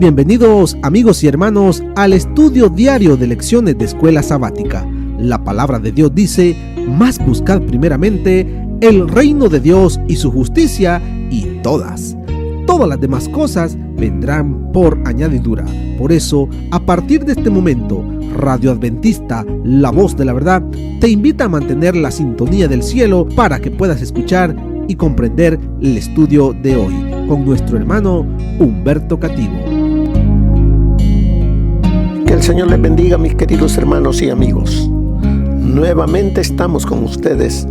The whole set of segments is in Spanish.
Bienvenidos amigos y hermanos al estudio diario de lecciones de Escuela Sabática. La palabra de Dios dice: mas buscad primeramente el reino de Dios y su justicia, y todas las demás cosas vendrán por añadidura. Por eso, a partir de este momento, Radio Adventista, la voz de la verdad, te invita a mantener la sintonía del cielo para que puedas escuchar y comprender el estudio de hoy con nuestro hermano Humberto Cativo. Que el Señor les bendiga, mis queridos hermanos y amigos. Nuevamente estamos con ustedes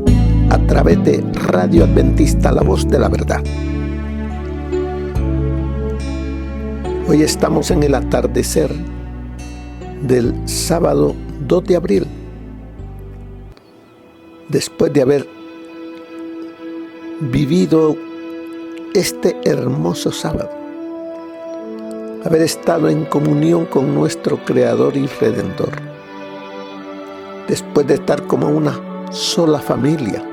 a través de Radio Adventista, la voz de la verdad. Hoy estamos en el atardecer del sábado 2 de abril. Después de haber vivido este hermoso sábado, haber estado en comunión con nuestro Creador y Redentor, después de estar como una sola familia,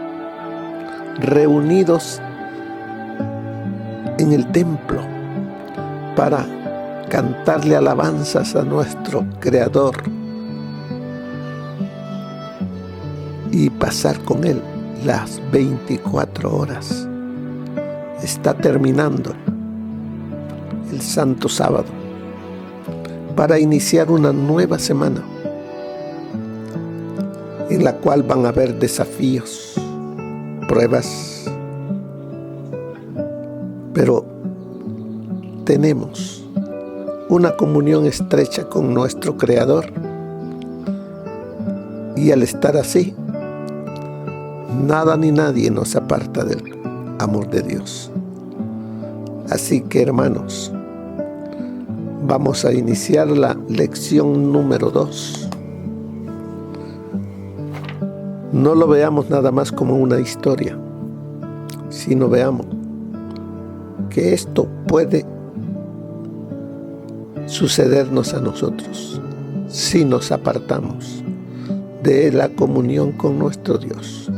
reunidos en el templo para cantarle alabanzas a nuestro Creador y pasar con Él las 24 horas. Está terminando el Santo Sábado para iniciar una nueva semana en la cual van a haber desafíos, pruebas, pero tenemos una comunión estrecha con nuestro Creador, y al estar así, nada ni nadie nos aparta del amor de Dios. Así que, hermanos, vamos a iniciar la lección número 2. No lo veamos nada más como una historia, sino veamos que esto puede sucedernos a nosotros si nos apartamos de la comunión con nuestro Dios.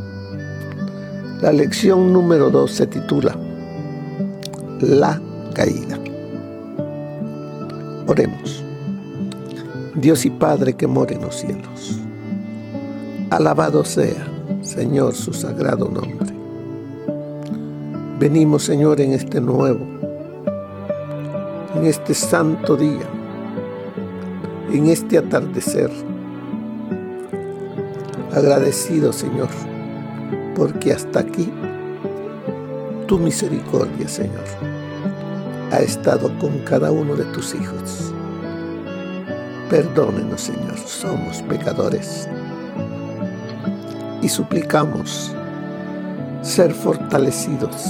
La lección número 2 se titula La caída. Oremos. Dios y Padre que mora en los cielos, alabado sea, Señor, su sagrado nombre. Venimos, Señor, en este santo día, en este atardecer, agradecido, Señor, porque hasta aquí tu misericordia, Señor, ha estado con cada uno de tus hijos. Perdónenos, Señor, somos pecadores y suplicamos ser fortalecidos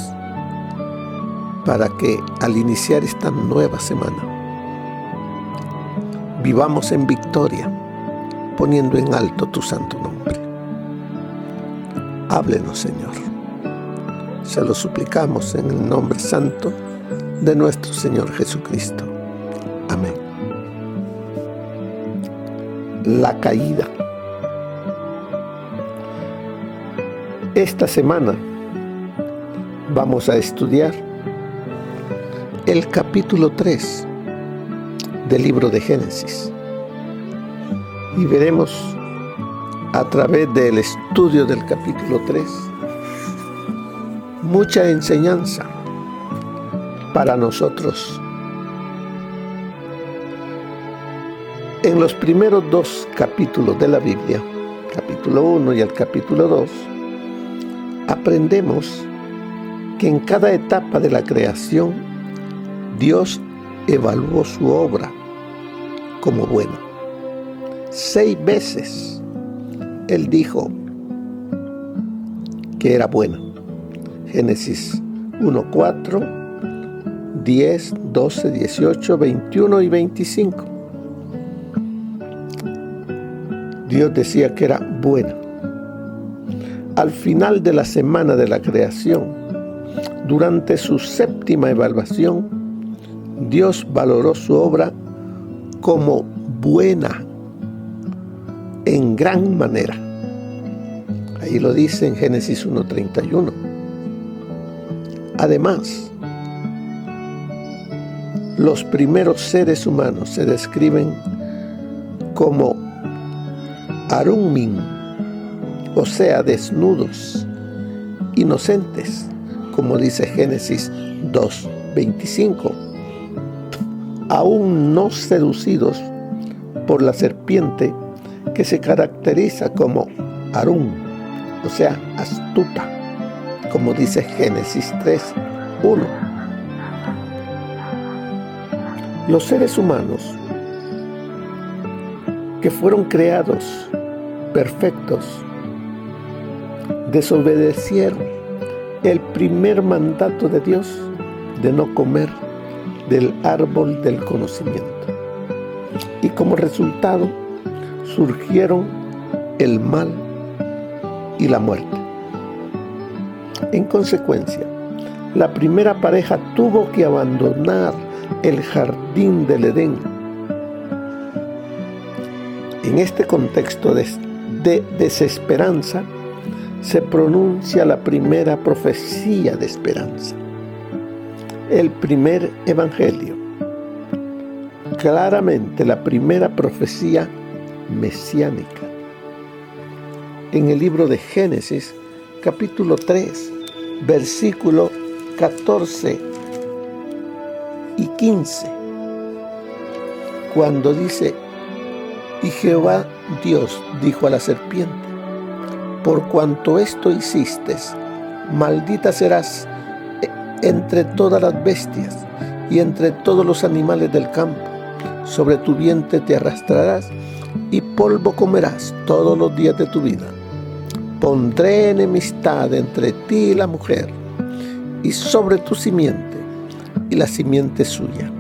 para que al iniciar esta nueva semana vivamos en victoria, poniendo en alto tu santo nombre. Háblenos, Señor. Se lo suplicamos en el nombre santo de nuestro Señor Jesucristo. Amén. La caída. Esta semana vamos a estudiar el capítulo 3 del libro de Génesis, y veremos a través del estudio del capítulo 3 mucha enseñanza para nosotros. En los primeros 2 capítulos de la Biblia, capítulo 1 y el capítulo 2, aprendemos que en cada etapa de la creación Dios evaluó su obra como buena. 6 veces Él dijo que era buena. Génesis 1:4, 10, 12, 18, 21 y 25. Dios decía que era buena. Al final de la semana de la creación, durante su 7ª evaluación, Dios valoró su obra como buena en gran manera. Ahí lo dice en Génesis 1:31. Además, Los primeros seres humanos se describen como arummin, o sea, desnudos, inocentes, como dice Génesis 2:25, aún no seducidos por la serpiente que se caracteriza como arum, o sea, astuta, como dice Génesis 3:1. Los seres humanos que fueron creados perfectos desobedecieron el primer mandato de Dios de no comer del árbol del conocimiento. Y como resultado surgieron el mal y la muerte. En consecuencia, la primera pareja tuvo que abandonar el jardín del Edén. En este contexto de desesperanza se pronuncia la primera profecía de esperanza, el primer evangelio, claramente la primera profecía mesiánica. En el libro de Génesis, capítulo 3, versículo 14 y 15, cuando dice: y Jehová Dios dijo a la serpiente: por cuanto esto hiciste, maldita serás entre todas las bestias y entre todos los animales del campo. Sobre tu vientre te arrastrarás y polvo comerás todos los días de tu vida. Pondré enemistad entre ti y la mujer, y sobre tu simiente y la simiente suya.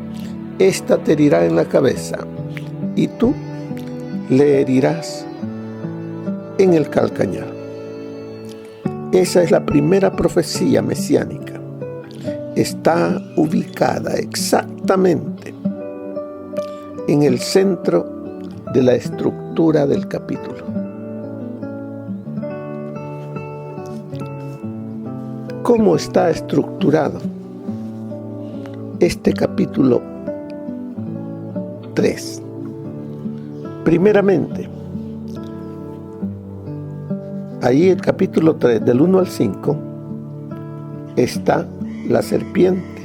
Esta te herirá en la cabeza, y tú le herirás en el calcañar. Esa es la primera profecía mesiánica. Está ubicada exactamente en el centro de la estructura del capítulo. ¿Cómo está estructurado este capítulo 3? Primeramente, ahí el capítulo 3, del 1 al 5, está la serpiente,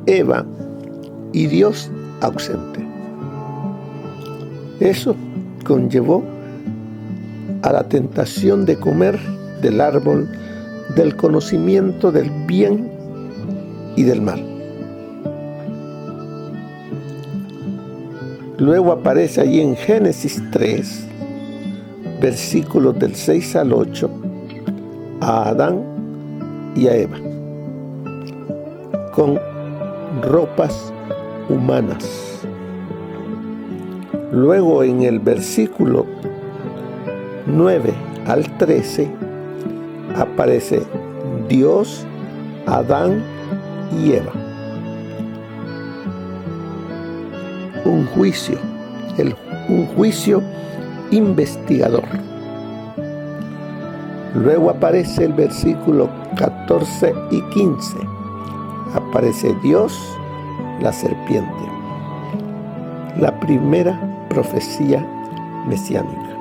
Eva y Dios ausente. Eso conllevó a la tentación de comer del árbol del conocimiento del bien y del mal. Luego aparece allí en Génesis 3, versículos del 6 al 8, a Adán y a Eva, con ropas humanas. Luego en el versículo 9 al 13, aparece Dios, Adán y Eva. Un juicio investigador. Luego aparece el versículo 14 y 15. Aparece Dios, la serpiente. La primera profecía mesiánica.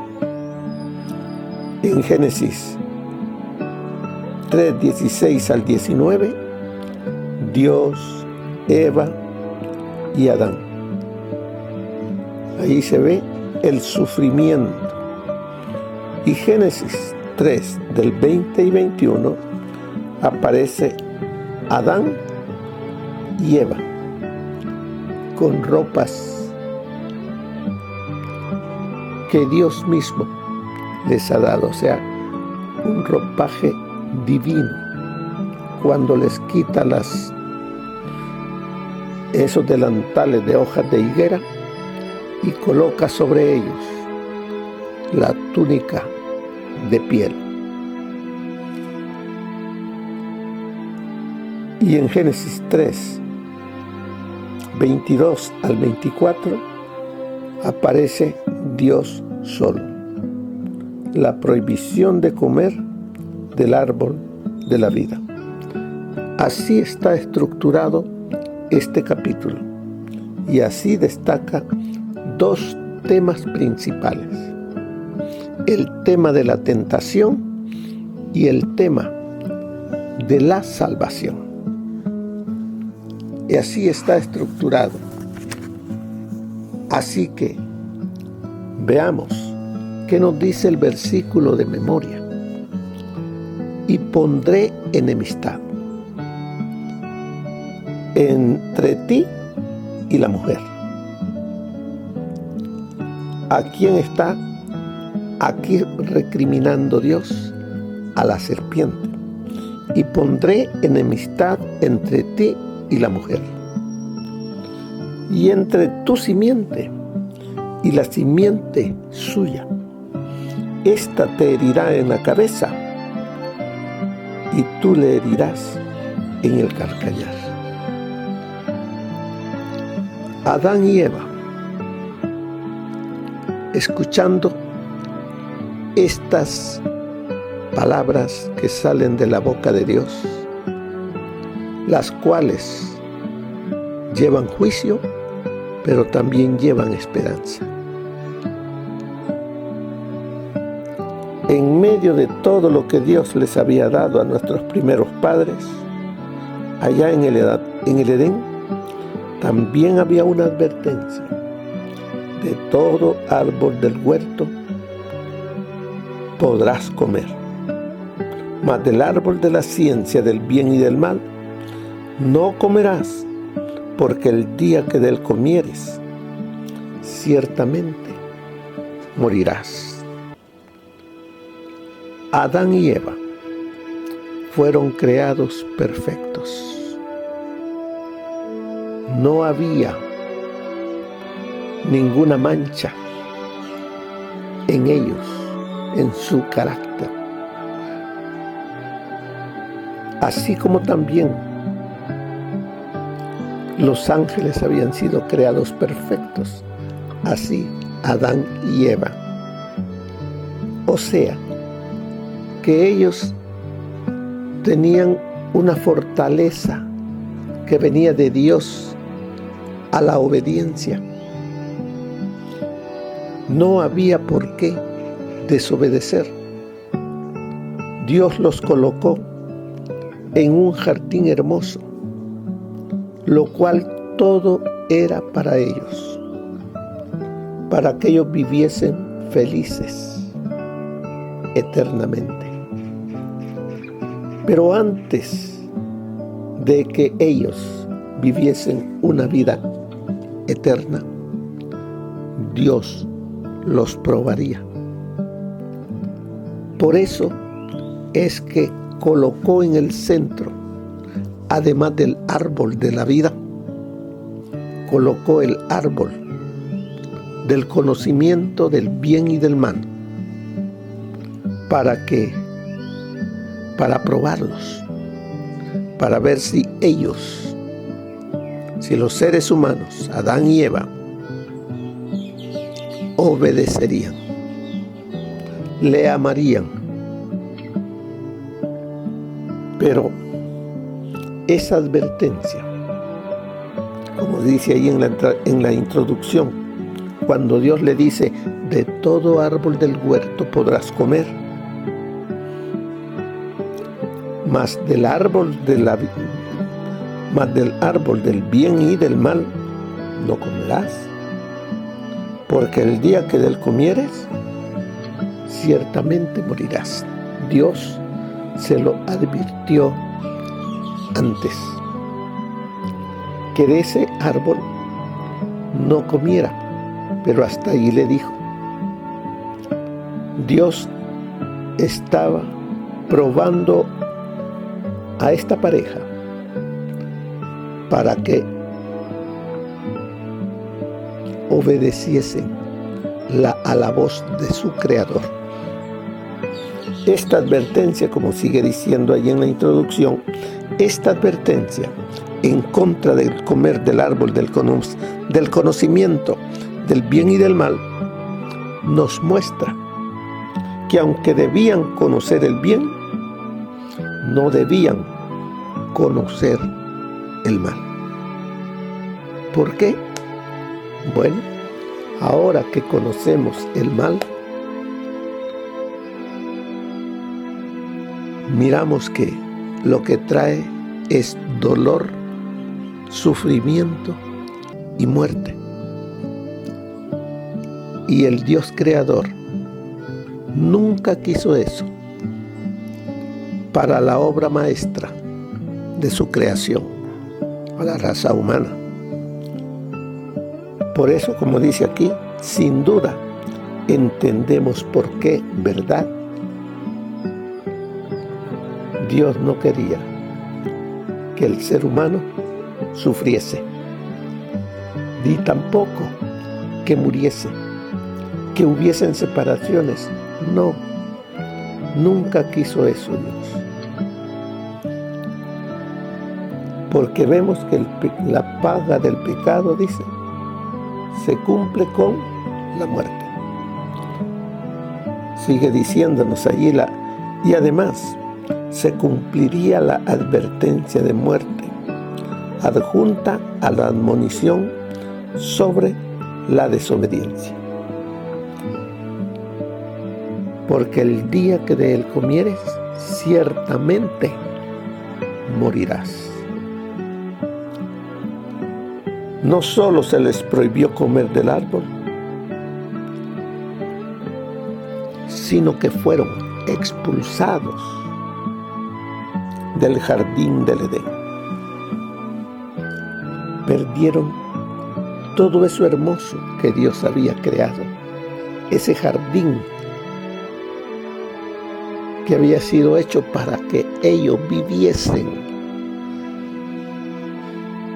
En Génesis 3, 16 al 19, Dios, Eva y Adán. Ahí se ve el sufrimiento. Y Génesis 3, del 20 y 21, aparece Adán y Eva con ropas que Dios mismo les ha dado, o sea, un ropaje divino, cuando les quita esos delantales de hojas de higuera y coloca sobre ellos la túnica de piel. Y en Génesis 3, 22 al 24, aparece Dios solo. La prohibición de comer del árbol de la vida. Así está estructurado este capítulo y así destaca dos temas principales: el tema de la tentación y el tema de la salvación. Y así está estructurado. Así que veamos qué nos dice el versículo de memoria. Y pondré enemistad entre ti y la mujer. ¿A quién está aquí recriminando Dios? A la serpiente. Y pondré enemistad entre ti y la mujer, y entre tu simiente y la simiente suya. Esta te herirá en la cabeza, y tú le herirás en el calcañar. Adán y Eva, escuchando estas palabras que salen de la boca de Dios, las cuales llevan juicio, pero también llevan esperanza. En medio de todo lo que Dios les había dado a nuestros primeros padres, allá en el Edén, también había una advertencia: de todo árbol del huerto podrás comer, mas del árbol de la ciencia del bien y del mal no comerás, porque el día que de él comieres, ciertamente morirás. Adán y Eva fueron creados perfectos. No había ninguna mancha en ellos, en su carácter. Así como también los ángeles habían sido creados perfectos, así Adán y Eva. O sea, que ellos tenían una fortaleza que venía de Dios a la obediencia. No había por qué desobedecer. Dios los colocó en un jardín hermoso, lo cual todo era para ellos, para que ellos viviesen felices eternamente. Pero antes de que ellos viviesen una vida eterna, Dios los probaría. Por eso es que colocó en el centro, además del árbol de la vida, colocó el árbol del conocimiento del bien y del mal. ¿Para qué? Para probarlos, para ver si ellos, si los seres humanos, Adán y Eva, obedecerían, le amarían. Pero esa advertencia, como dice ahí en la introducción, cuando Dios le dice: de todo árbol del huerto podrás comer, mas del árbol del bien y del mal no comerás, porque el día que de él comieres, ciertamente morirás. Dios se lo advirtió antes, que de ese árbol no comiera, pero hasta ahí le dijo. Dios estaba probando a esta pareja para que obedeciesen a la voz de su Creador. Esta advertencia, como sigue diciendo ahí en la introducción, esta advertencia en contra del comer del árbol del conocimiento del bien y del mal, nos muestra que aunque debían conocer el bien, no debían conocer el mal. ¿Por qué? Bueno, ahora que conocemos el mal, miramos que lo que trae es dolor, sufrimiento y muerte. Y el Dios creador nunca quiso eso para la obra maestra de su creación, a la raza humana. Por eso, como dice aquí, sin duda entendemos por qué, ¿verdad? Dios no quería que el ser humano sufriese, ni tampoco que muriese, que hubiesen separaciones. No, nunca quiso eso Dios. Porque vemos que la paga del pecado, dice, se cumple con la muerte. Sigue diciéndonos allí y además se cumpliría la advertencia de muerte adjunta a la admonición sobre la desobediencia. Porque el día que de él comieres, ciertamente morirás. No solo se les prohibió comer del árbol, sino que fueron expulsados del jardín del Edén. Perdieron todo eso hermoso que Dios había creado, ese jardín que había sido hecho para que ellos viviesen,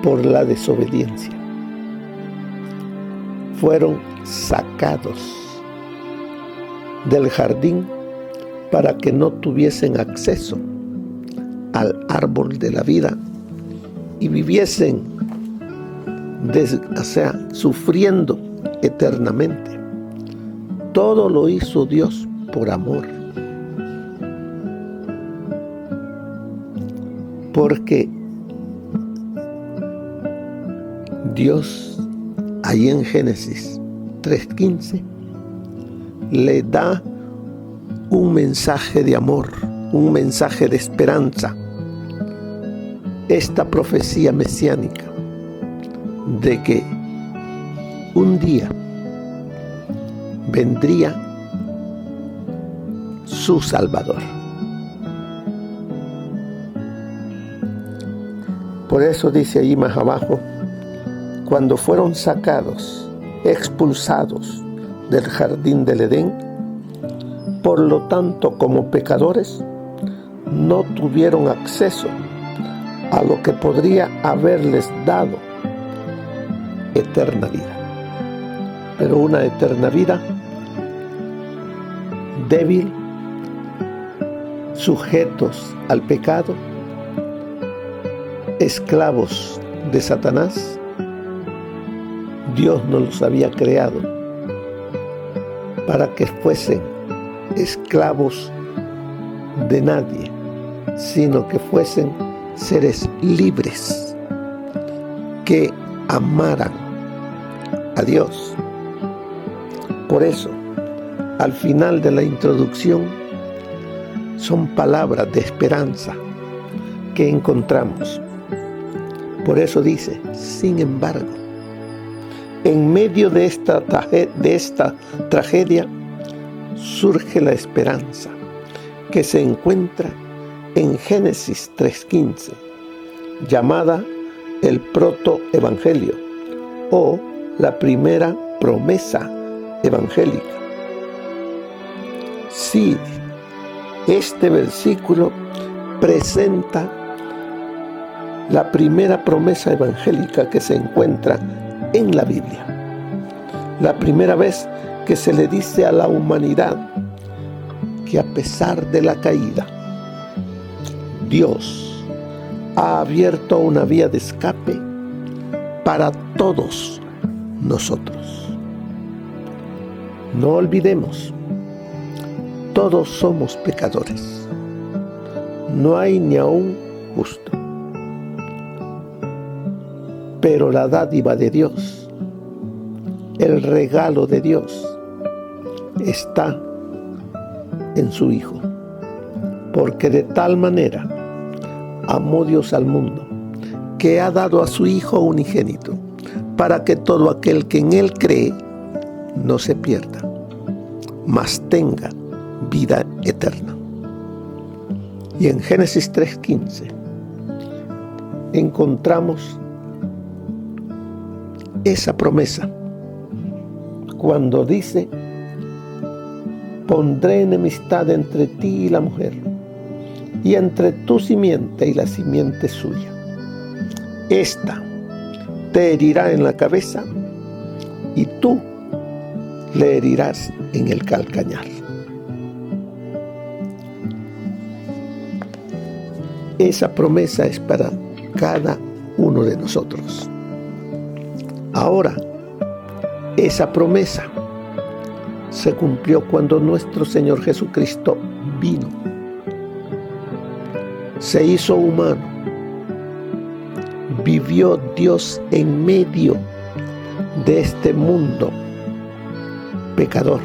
por la desobediencia. Fueron sacados del jardín para que no tuviesen acceso al árbol de la vida y viviesen, sufriendo eternamente. Todo lo hizo Dios por amor. Porque Dios, ahí en Génesis 3:15, le da un mensaje de amor, un mensaje de esperanza. Esta profecía mesiánica de que un día vendría su Salvador. Por eso dice allí más abajo, cuando fueron sacados, expulsados del jardín del Edén, por lo tanto, como pecadores, no tuvieron acceso a lo que podría haberles dado eterna vida. Pero una eterna vida débil, sujetos al pecado, esclavos de Satanás. Dios no los había creado para que fuesen esclavos de nadie, sino que fuesen seres libres, que amaran a Dios. Por eso, al final de la introducción, son palabras de esperanza que encontramos. Por eso dice, sin embargo, en medio de esta tragedia surge la esperanza que se encuentra en Génesis 3:15, llamada el protoevangelio o la primera promesa evangélica. Sí, este versículo presenta la primera promesa evangélica que se encuentra en la Biblia. La primera vez que se le dice a la humanidad que a pesar de la caída, Dios ha abierto una vía de escape para todos nosotros. No olvidemos, todos somos pecadores. No hay ni aún justo. Pero la dádiva de Dios, el regalo de Dios, está en su Hijo. Porque de tal manera amó Dios al mundo, que ha dado a su Hijo unigénito, para que todo aquel que en Él cree no se pierda, mas tenga vida eterna. Y en Génesis 3:15 encontramos esa promesa cuando dice: pondré enemistad entre ti y la mujer, y entre tu simiente y la simiente suya. Esta te herirá en la cabeza, y tú le herirás en el calcañar. Esa promesa es para cada uno de nosotros. Ahora, esa promesa se cumplió cuando nuestro Señor Jesucristo vino, se hizo humano, vivió Dios en medio de este mundo pecador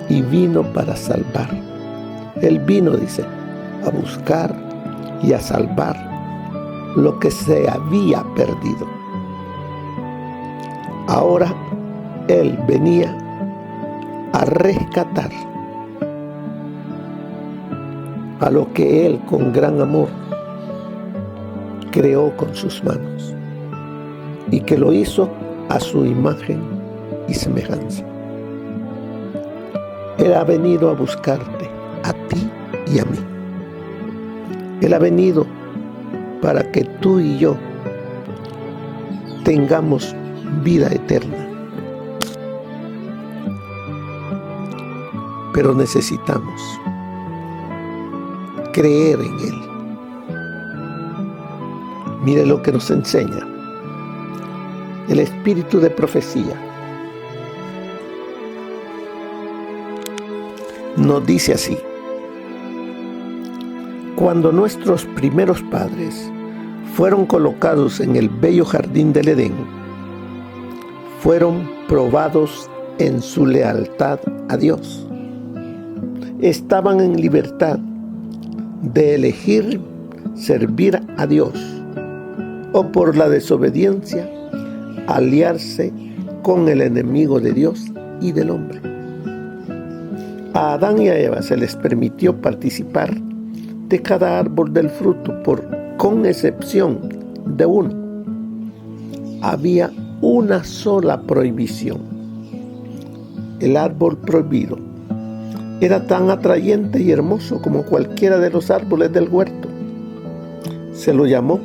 y vino para salvar. Él vino, dice, a buscar y a salvar lo que se había perdido. Ahora Él venía a rescatar a lo que Él con gran amor creó con sus manos y que lo hizo a su imagen y semejanza. Él ha venido a buscarte, a ti y a mí. Él ha venido para que tú y yo tengamos vida eterna. Pero necesitamos creer en Él. Mire lo que nos enseña el espíritu de profecía. Nos dice así: cuando nuestros primeros padres fueron colocados en el bello jardín del Edén, fueron probados en su lealtad a Dios. Estaban en libertad de elegir servir a Dios o, por la desobediencia, aliarse con el enemigo de Dios y del hombre. A Adán y a Eva se les permitió participar de cada árbol del fruto, con excepción de uno. Había una sola prohibición. El árbol prohibido era tan atrayente y hermoso como cualquiera de los árboles del huerto. Se lo llamó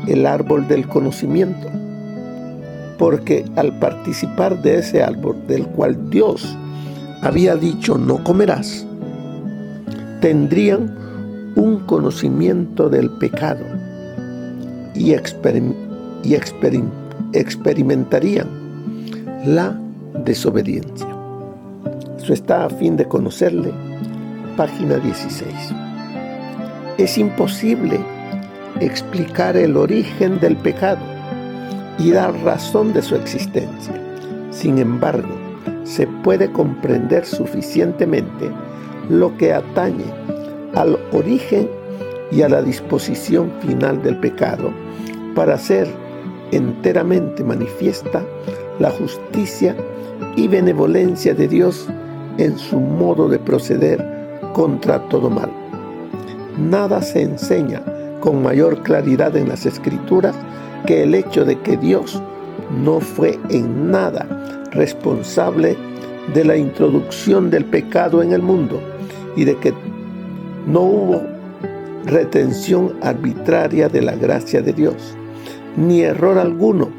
el árbol del conocimiento, porque al participar de ese árbol del cual Dios había dicho no comerás, tendrían un conocimiento del pecado y experimentarían la desobediencia. Eso está a fin de conocerle, página 16. Es imposible explicar el origen del pecado y dar razón de su existencia. Sin embargo, se puede comprender suficientemente lo que atañe al origen y a la disposición final del pecado para hacer enteramente manifiesta la justicia y benevolencia de Dios en su modo de proceder contra todo mal. Nada se enseña con mayor claridad en las Escrituras que el hecho de que Dios no fue en nada responsable de la introducción del pecado en el mundo y de que no hubo retención arbitraria de la gracia de Dios, ni error alguno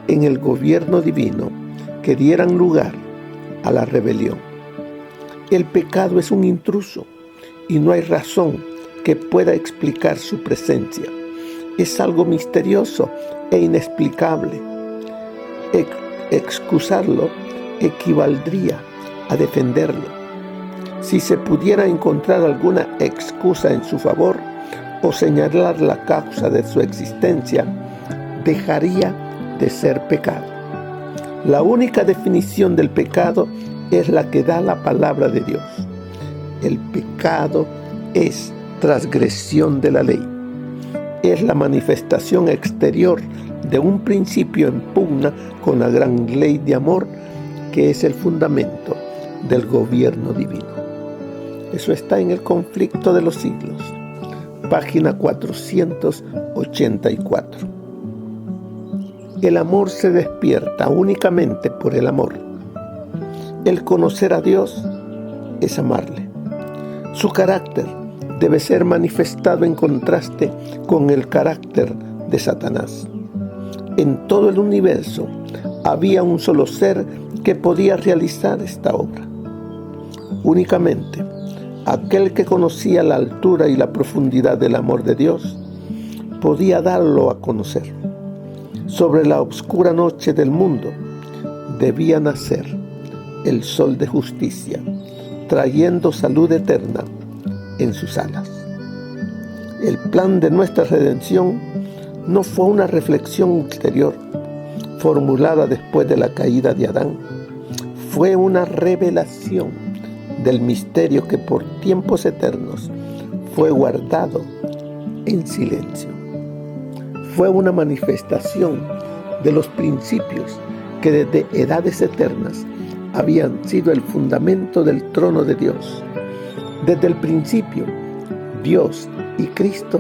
en el gobierno divino que dieran lugar a la rebelión. El pecado es un intruso y no hay razón que pueda explicar su presencia. Es algo misterioso e inexplicable. Excusarlo equivaldría a defenderlo. Si se pudiera encontrar alguna excusa en su favor, o señalar la causa de su existencia, dejaría de ser pecado. La única definición del pecado es la que da la palabra de Dios. El pecado es transgresión de la ley. Es la manifestación exterior de un principio en pugna con la gran ley de amor que es el fundamento del gobierno divino. Eso está en El conflicto de los siglos, página 484. El amor se despierta únicamente por el amor. El conocer a Dios es amarle. Su carácter debe ser manifestado en contraste con el carácter de Satanás. En todo el universo había un solo ser que podía realizar esta obra. Únicamente aquel que conocía la altura y la profundidad del amor de Dios podía darlo a conocer. Sobre la oscura noche del mundo debía nacer el sol de justicia, trayendo salud eterna en sus alas. El plan de nuestra redención no fue una reflexión ulterior, formulada después de la caída de Adán. Fue una revelación del misterio que por tiempos eternos fue guardado en silencio. Fue una manifestación de los principios que desde edades eternas habían sido el fundamento del trono de Dios. Desde el principio, Dios y Cristo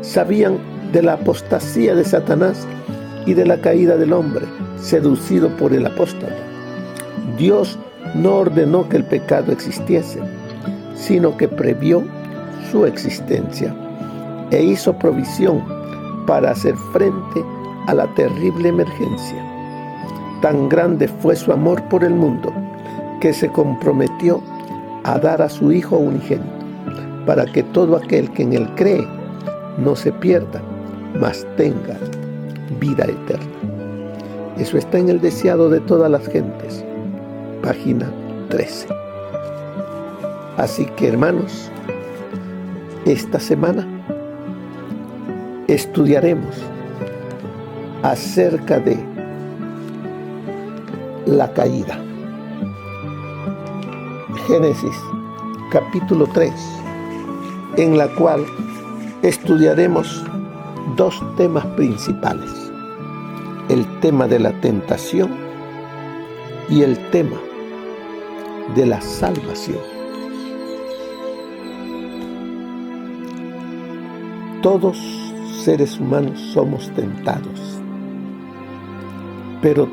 sabían de la apostasía de Satanás y de la caída del hombre, seducido por el apóstata. Dios no ordenó que el pecado existiese, sino que previó su existencia e hizo provisión para hacer frente a la terrible emergencia. Tan grande fue su amor por el mundo que se comprometió a dar a su Hijo unigénito, para que todo aquel que en él cree no se pierda, mas tenga vida eterna. Eso está en El deseado de todas las gentes, página 13. Así que, hermanos, esta semana estudiaremos acerca de la caída. Génesis capítulo 3, en la cual estudiaremos dos temas principales: el tema de la tentación y el tema de la salvación. Todos seres humanos somos tentados, pero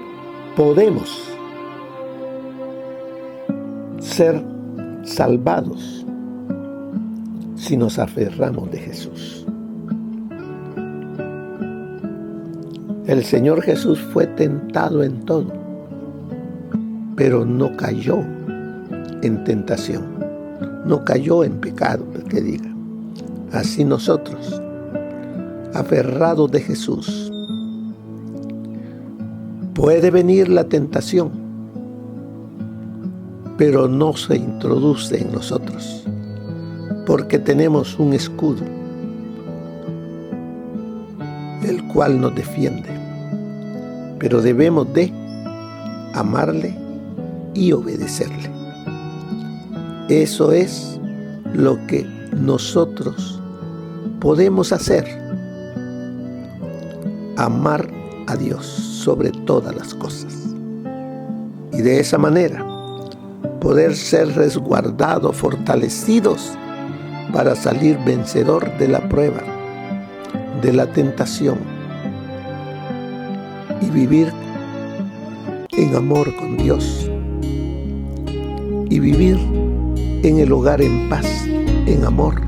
podemos ser salvados si nos aferramos de Jesús. El Señor Jesús fue tentado en todo, pero no cayó en tentación, no cayó en pecado, que diga. Así nosotros, aferrados de Jesús, puede venir la tentación, pero no se introduce en nosotros, porque tenemos un escudo, el cual nos defiende. Pero debemos de amarle y obedecerle. Eso es lo que nosotros podemos hacer: amar a Dios sobre todas las cosas, y de esa manera poder ser resguardados, fortalecidos para salir vencedor de la prueba, de la tentación, y vivir en amor con Dios, y vivir en el hogar en paz, en amor,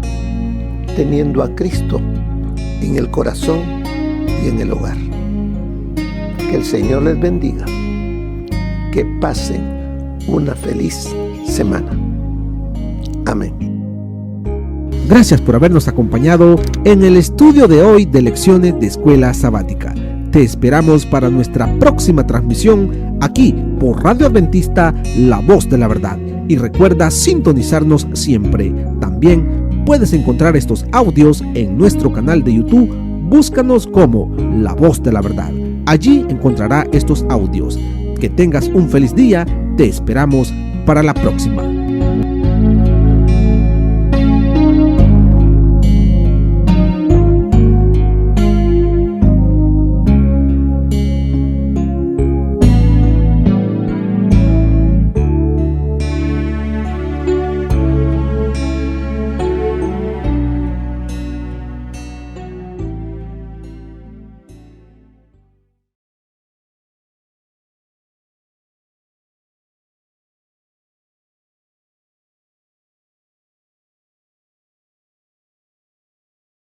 teniendo a Cristo en el corazón y en el hogar. Que el Señor les bendiga, que pasen una feliz semana. Amén. Gracias por habernos acompañado en el estudio de hoy de Lecciones de Escuela Sabática. Te esperamos para nuestra próxima transmisión aquí por Radio Adventista, La Voz de la Verdad. Y recuerda sintonizarnos siempre, también Puedes encontrar estos audios en nuestro canal de YouTube. Búscanos como La Voz de la Verdad. Allí encontrará estos audios. Que tengas un feliz día. Te esperamos para la próxima.